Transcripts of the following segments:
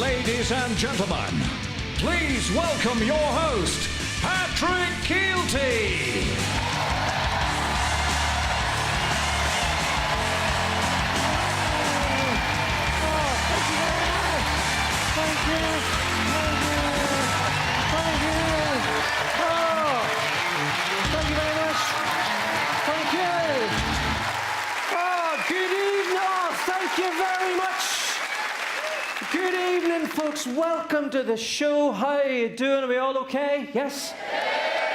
Ladies and gentlemen, please welcome your host, Patrick Kielty. Good evening, folks. Welcome to the show. How are you doing? Are we all okay? Yes?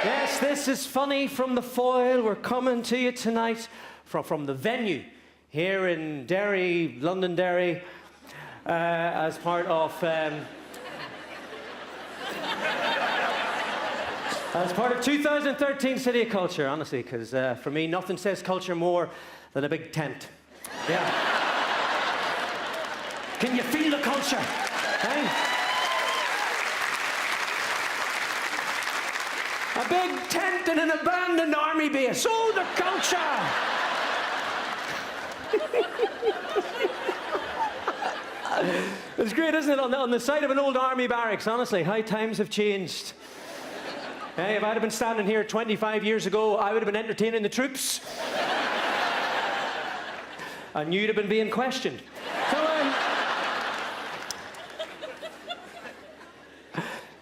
Yes, this is Funny from the Foyle. We're coming to you tonight from the venue here in Derry, Londonderry, as part of 2013 City of Culture, honestly, because for me, nothing says culture more than a big tent. Yeah. Can you feel the culture? Hey? A big tent in an abandoned army base. Oh, the culture! It's great, isn't it? On the side of an old army barracks, honestly, how times have changed. Hey, if I'd have been standing here 25 years ago, I would have been entertaining the troops. And you'd have been being questioned.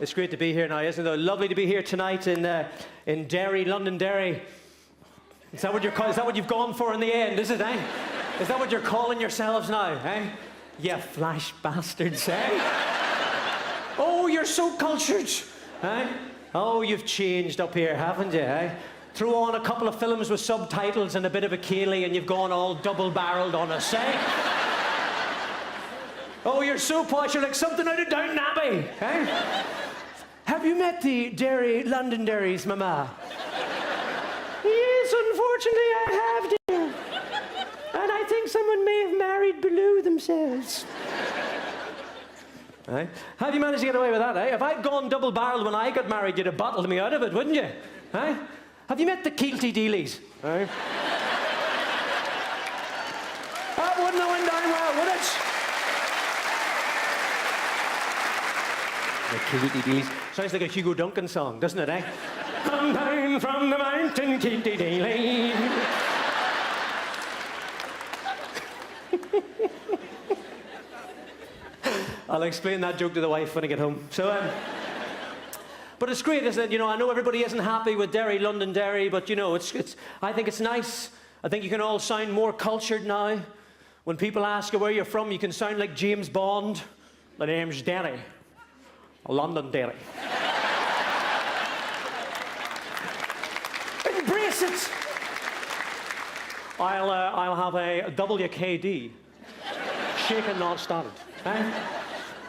It's great to be here now, isn't it? Lovely to be here tonight in Derry, Londonderry. Is that what you've gone for in the end, is it, eh? Is that what you're calling yourselves now, eh? You flash bastards, eh? Oh, you're so cultured, eh? Oh, you've changed up here, haven't you, eh? Throw on a couple of films with subtitles and a bit of a ceilidh and you've gone all double-barreled on us, eh? Oh, you're so posh, you're like something out of Downton Abbey, eh? Have you met the Derry Londonderry's mama? Yes, unfortunately I have, dear. And I think someone may have married below themselves. Right? How do you manage to get away with that, eh? If I'd gone double-barreled when I got married, you'd have bottled me out of it, wouldn't you? Eh? Have you met the Kielty Dealies? Right? That wouldn't have went down well, would it? The Kielty Dealies. Sounds like a Hugo Duncan song, doesn't it, eh? Come down from the mountain, Kielty Dealies. I'll explain that joke to the wife when I get home. But it's great, isn't it? You know, I know everybody isn't happy with Derry, Londonderry, but you know, I think it's nice. I think you can all sound more cultured now. When people ask you where you're from, you can sound like James Bond. My name's Derry. Londonderry. Embrace it. I'll have a WKD. Shaken, not started. Eh?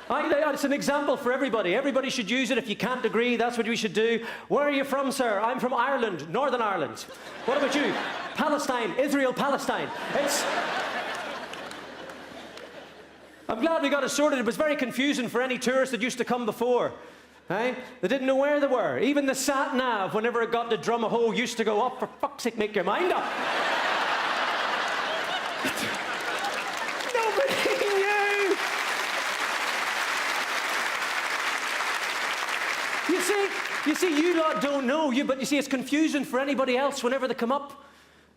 It's an example for everybody. Everybody should use it. If you can't agree, that's what we should do. Where are you from, sir? I'm from Ireland, Northern Ireland. What about you? Palestine, Israel, Palestine. I'm glad we got it sorted. It was very confusing for any tourists that used to come before. Eh? They didn't know where they were. Even the sat-nav, whenever it got to Drumahoe, used to go up. For fuck's sake, make your mind up. Nobody knew. You see, you lot don't know, but you see, it's confusing for anybody else whenever they come up.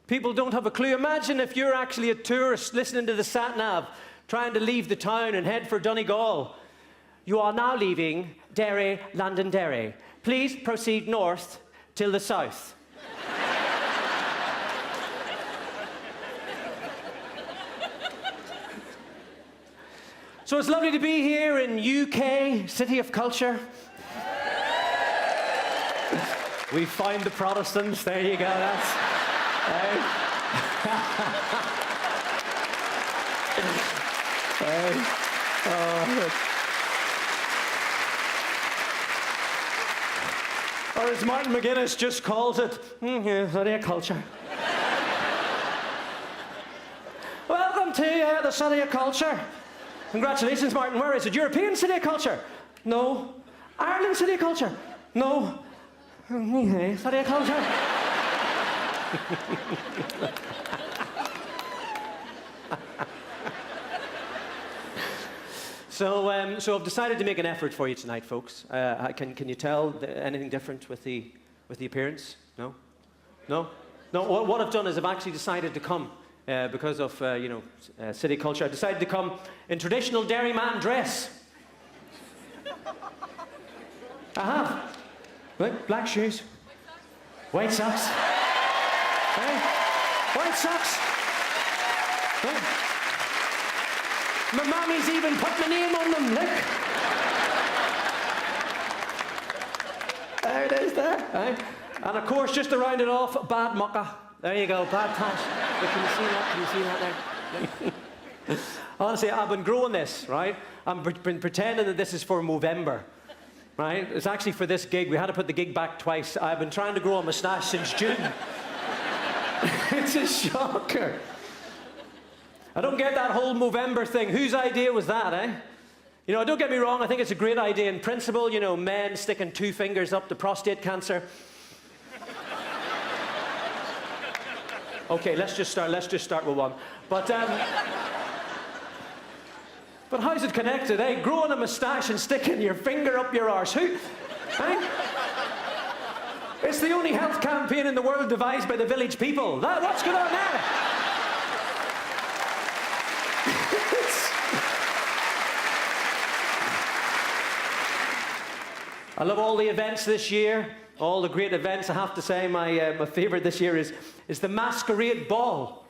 People don't have a clue. Imagine if you're actually a tourist listening to the sat-nav, trying to leave the town and head for Donegal. You are now leaving Derry, Londonderry. Please proceed north till the south. So it's lovely to be here in UK, City of Culture. We find the Protestants. There you go. That's. Or as Martin McGuinness just calls it, City of Culture. Welcome to the City of Culture. Congratulations, Martin. Where is it? European City of Culture? No. Ireland City of Culture? No. City of Culture? So I've decided to make an effort for you tonight, folks. Can you tell anything different with the appearance? No? No? No, what I've done is I've actually decided to come because of, city culture. I decided to come in traditional Derry man dress. I have. Look, black shoes. White socks. Hey? White socks. Hey? My mommy's even put my name on them, look. There it is there. Hey? And of course, just to round it off, bad mucka. There you go, bad tash. Can you see that? Can you see that there? Honestly, I've been growing this, right? I've been pretending that this is for Movember, right? It's actually for this gig. We had to put the gig back twice. I've been trying to grow a moustache since June. It's a shocker. I don't get that whole Movember thing. Whose idea was that, eh? You know, don't get me wrong, I think it's a great idea in principle, you know, men sticking 2 fingers up to prostate cancer. Okay, let's just start with one. But how's it connected, eh? Growing a moustache and sticking your finger up your arse. Who? Eh? It's the only health campaign in the world devised by the village people. What's going on there? I love all the events this year, all the great events. I have to say my favourite this year is the Masquerade Ball.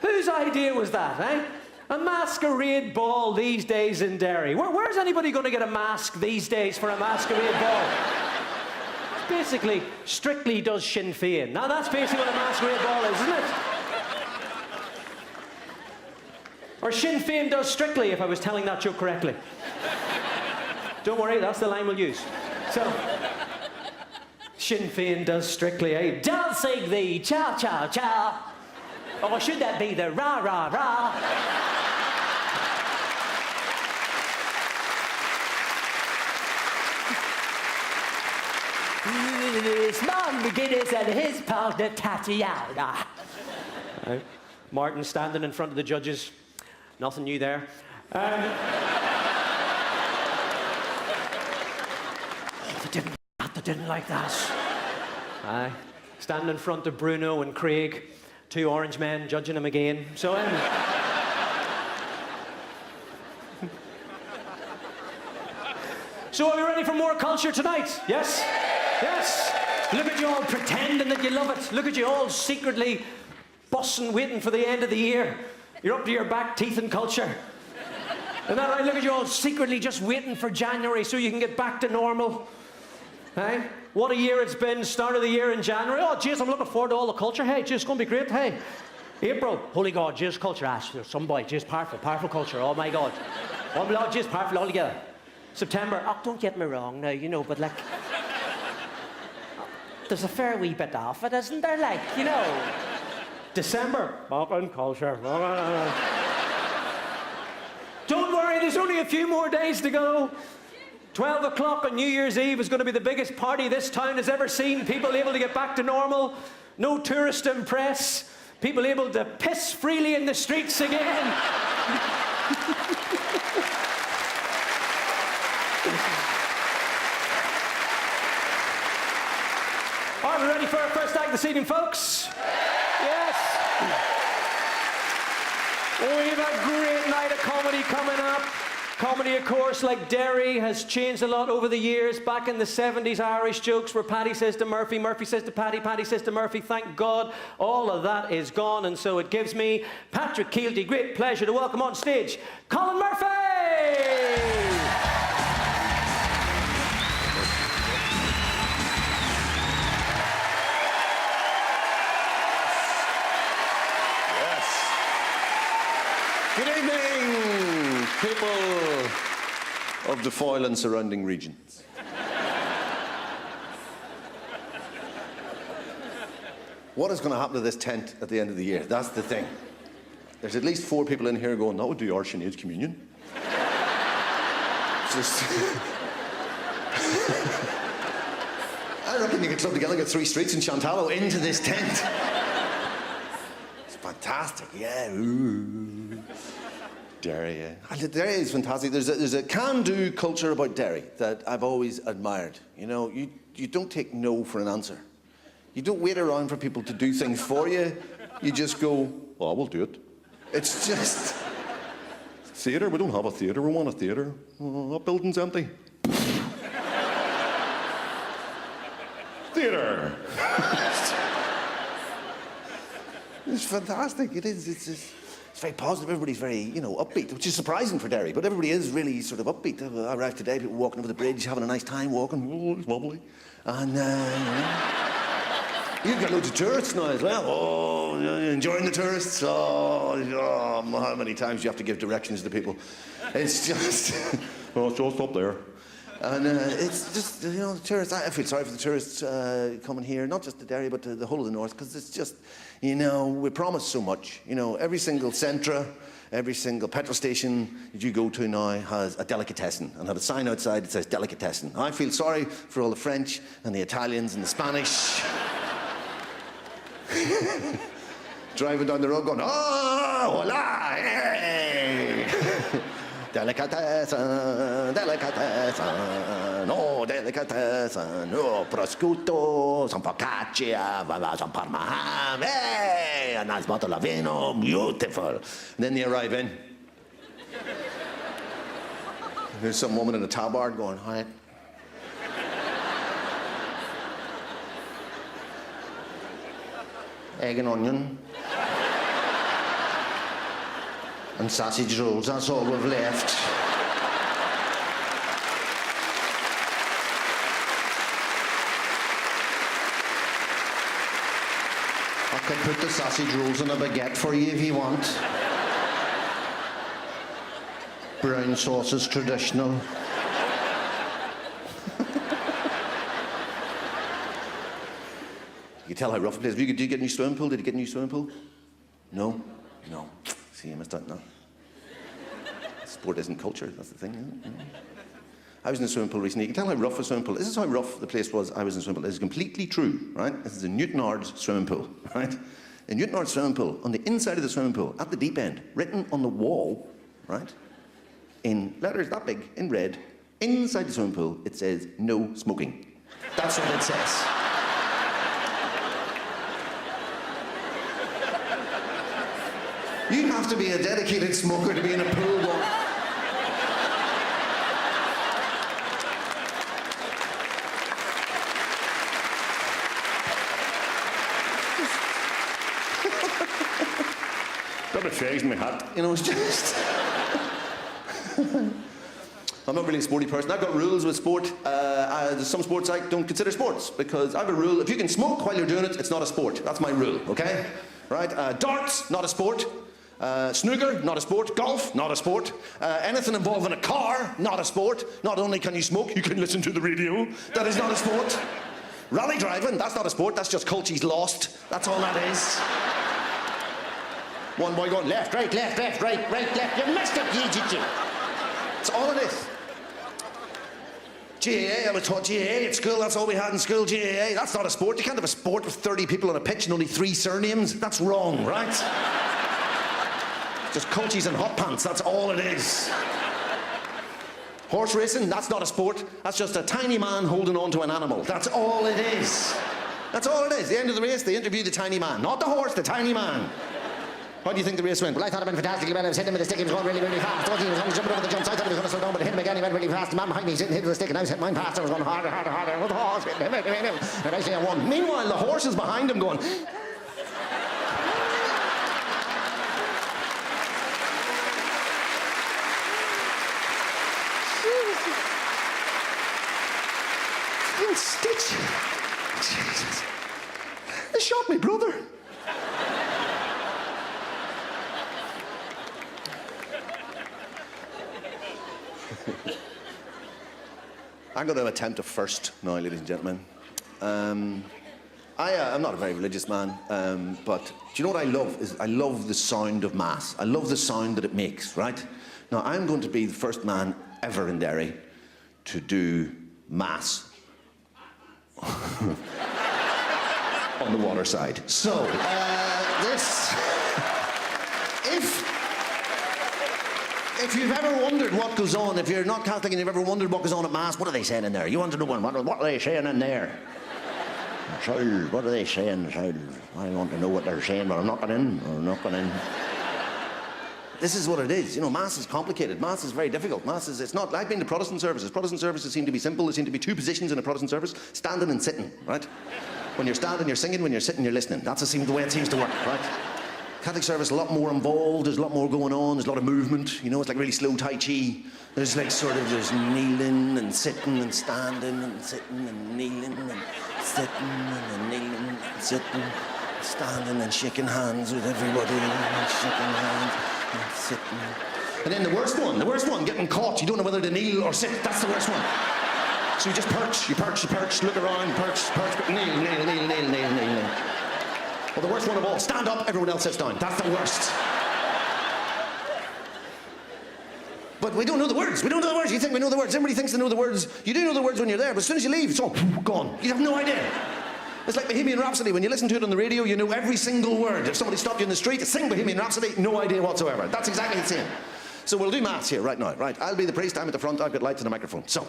Whose idea was that, eh? A masquerade ball these days in Derry. Where's anybody going to get a mask these days for a masquerade ball? It's basically Strictly does Sinn Féin. Now that's basically what a masquerade ball is, isn't it? Or Sinn Féin does Strictly, if I was telling that joke correctly. Don't worry, that's the line we'll use. So, Sinn Féin does Strictly, eh? Dancing the cha-cha-cha. Or should that be the rah-rah-rah? Martin McGuinness and his partner Tatiana. Right. Martin standing in front of the judges. Nothing new there. They didn't like that. Aye. Standing in front of Bruno and Craig, 2 orange men judging him again. So, So are we ready for more culture tonight? Yes? Yes? Look at you all pretending that you love it. Look at you all secretly bussing, waiting for the end of the year. You're up to your back teeth in culture. Isn't that right? Look at you all secretly just waiting for January so you can get back to normal. Hey? What a year it's been. Start of the year in January. Oh, jeez, I'm looking forward to all the culture. Hey, just going to be great. Hey. April. Holy God, jeez, culture. Ash, there's some boy. Jeez, powerful culture. Oh, my God. Oh, my Lord, jeez, powerful all together. September. Oh, don't get me wrong now, you know, but like... there's a fair wee bit off it, isn't there? Like, you know... December. Poppin' culture. Don't worry, there's only a few more days to go. 12 o'clock on New Year's Eve is going to be the biggest party this town has ever seen. People able to get back to normal. No tourists to impress. People able to piss freely in the streets again. Are we ready for our first act this evening, folks? Yes. We have a great night of comedy coming up. Comedy, of course, like Derry, has changed a lot over the years. Back in the 70s, Irish jokes where Paddy says to Murphy, Murphy says to Paddy, Paddy says to Murphy. Thank God all of that is gone, and so it gives me, Patrick Keelty, great pleasure to welcome on stage Colin Murphy! Good evening, people of the Foyle and surrounding regions. What is going to happen to this tent at the end of the year? That's the thing. There's at least 4 people in here going, that would do our Sinead's communion. Just... I reckon you could club together, get 3 streets in Chantallo into this tent. fantastic, yeah. Ooh. Derry, yeah. And Derry is fantastic. There's a can-do culture about Derry that I've always admired. You know, you don't take no for an answer. You don't wait around for people to do things for you. You just go, well, I will do it. It's just... Theatre? We don't have a theatre. We want a theatre. Oh, that building's empty. Theatre! It's fantastic. It is. It's very positive. Everybody's very, you know, upbeat, which is surprising for Derry, but everybody is really sort of upbeat. I arrived today, people walking over the bridge, having a nice time walking. Oh, it's lovely. And, you know... You've got loads of tourists now as well. Oh, enjoying the tourists. Oh, how many times do you have to give directions to people? It's just, oh, it's just up there. And it's just, you know, the tourists, I feel sorry for the tourists coming here, not just to Derry, but to the whole of the north, because it's just, you know, we promise so much. You know, every single Centra, every single petrol station that you go to now has a delicatessen and have a sign outside that says delicatessen. I feel sorry for all the French and the Italians and the Spanish. Driving down the road going, oh, voila, hey. Delicatessen, delicatessen, oh, delicatessen, oh, prosciutto, some focaccia, some parma ham, hey, a nice bottle of vino, beautiful. And then they arrive in. There's some woman in a tabard going, hi. Egg and onion. And sausage rolls, that's all we've left. I can put the sausage rolls in a baguette for you if you want. Brown sauce is traditional. You can tell how rough it is. Did you get a new swimming pool? Did you get a new swimming pool? No? No. See, you missed out now. Sport isn't culture, that's the thing, isn't it? I was in a swimming pool recently. You can tell how rough a swimming pool is. This is how rough the place was I was in a swimming pool. This is completely true, right? This is a Newtonards swimming pool, right? A Newtonards swimming pool, on the inside of the swimming pool, at the deep end, written on the wall, right? In letters that big, in red, inside the swimming pool, it says, no smoking. That's what it says. You have to be a dedicated smoker to be in a pool going... Got a phase in my hat. You know, it's just... I'm not really a sporty person. I've got rules with sport. There's some sports I don't consider sports because I have a rule. If you can smoke while you're doing it, it's not a sport. That's my rule, okay? Right? Darts, not a sport. Snooker, not a sport. Golf, not a sport. Anything involving a car, not a sport. Not only can you smoke, you can listen to the radio. That is not a sport. Rally driving, that's not a sport. That's just Colchie's lost. That's all that is. One boy going left, right, left, right, left. You messed up, you. That's all it is. GAA, I was taught GAA at school. That's all we had in school, GAA. That's not a sport. You can't have a sport with 30 people on a pitch and only 3 surnames. That's wrong, right? Just Colchies and hot pants, that's all it is. Horse racing, that's not a sport. That's just a tiny man holding on to an animal. That's all it is. That's all it is. The end of the race, they interview the tiny man. Not the horse, the tiny man. How do you think the race went? Well, I thought it went fantastically well. I was hitting him with the stick, he was going really, really fast. I thought he was going to jump over the jumps. I thought he was going to slow down, but I hit him again, he went really fast. The man behind me, he's hitting with the stick, and I was hitting mine fast. I was going harder. Oh, the horse, hit him. And eventually I won. Meanwhile, the horse is behind him going... Stitch. Jesus. They shot me brother. I'm going to attempt a first now, ladies and gentlemen. I'm not a very religious man, but do you know what I love? I love the sound of Mass. I love the sound that it makes, right? Now, I'm going to be the first man ever in Derry to do Mass on the water side. So, this... If you've ever wondered what goes on, if you're not Catholic and you've ever wondered what goes on at Mass, what are they saying in there? You want to know what are they saying in there? Child, what are they saying, child? I want to know what they're saying, but I'm not going in. I'm not going in. This is what it is. You know, Mass is complicated. Mass is very difficult. Mass is, it's not, I've been to Protestant services. Protestant services seem to be simple. There seem to be two positions in a Protestant service, standing and sitting, right? When you're standing, you're singing. When you're sitting, you're listening. That's the way it seems to work, right? Catholic service, a lot more involved. There's a lot more going on. There's a lot of movement. You know, it's like really slow Tai Chi. There's like sort of, there's kneeling and sitting and standing and sitting and kneeling and sitting and kneeling and sitting, standing and shaking hands with everybody and shaking hands and sitting. And then the worst one, getting caught. You don't know whether to kneel or sit. That's the worst one. So you just perch, look around, perch, kneel. Well, the worst one of all, stand up, everyone else sits down. That's the worst. But we don't know the words. We don't know the words. You think we know the words. Everybody thinks they know the words. You do know the words when you're there, but as soon as you leave, it's all gone. You have no idea. It's like Bohemian Rhapsody. When you listen to it on the radio, you know every single word. If somebody stopped you in the street, sing Bohemian Rhapsody, no idea whatsoever. That's exactly the same. So we'll do Mass here right now, right? I'll be the priest, I'm at the front, I've got lights and a microphone. So,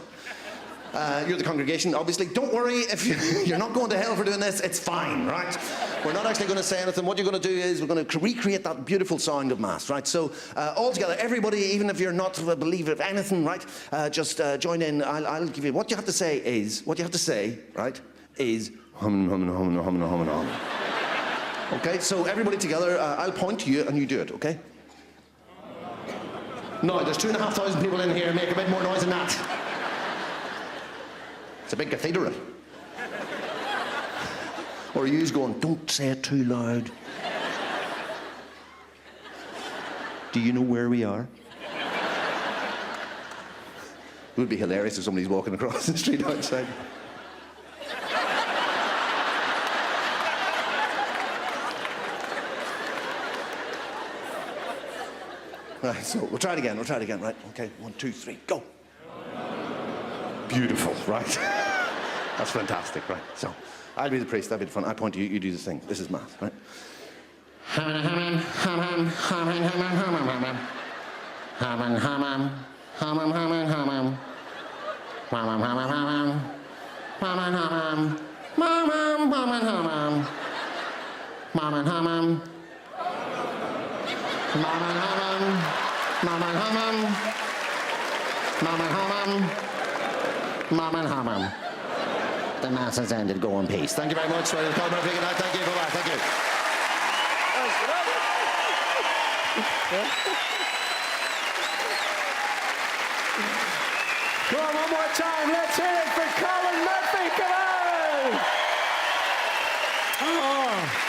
you're the congregation, obviously. Don't worry if you're not going to hell for doing this, it's fine, right? We're not actually going to say anything. What you're going to do is we're going to recreate that beautiful sound of Mass, right? So, all together, everybody, even if you're not a believer of anything, right? Just join in. I'll give you, what you have to say, right, is hum, hum, hum, hum, hum, hum. Okay, so everybody together, I'll point to you and you do it, okay? No, there's 2,500 people in here. Make a bit more noise than that. It's a big cathedral. Or are you going, don't say it too loud. Do you know where we are? It would be hilarious if somebody's walking across the street outside. Right, so we'll try it again, right? Okay, 1, 2, 3, go. Beautiful, right? That's fantastic, right? So, I'll be the priest, I'll be the front, I point to you, you do the thing. This is Mass, right? The Mass has ended. Go in peace. Thank you very much. Thank you. Bye-bye. Thank you. Come on, one more time. Let's hear it for Colin Murphy. Come on. Oh.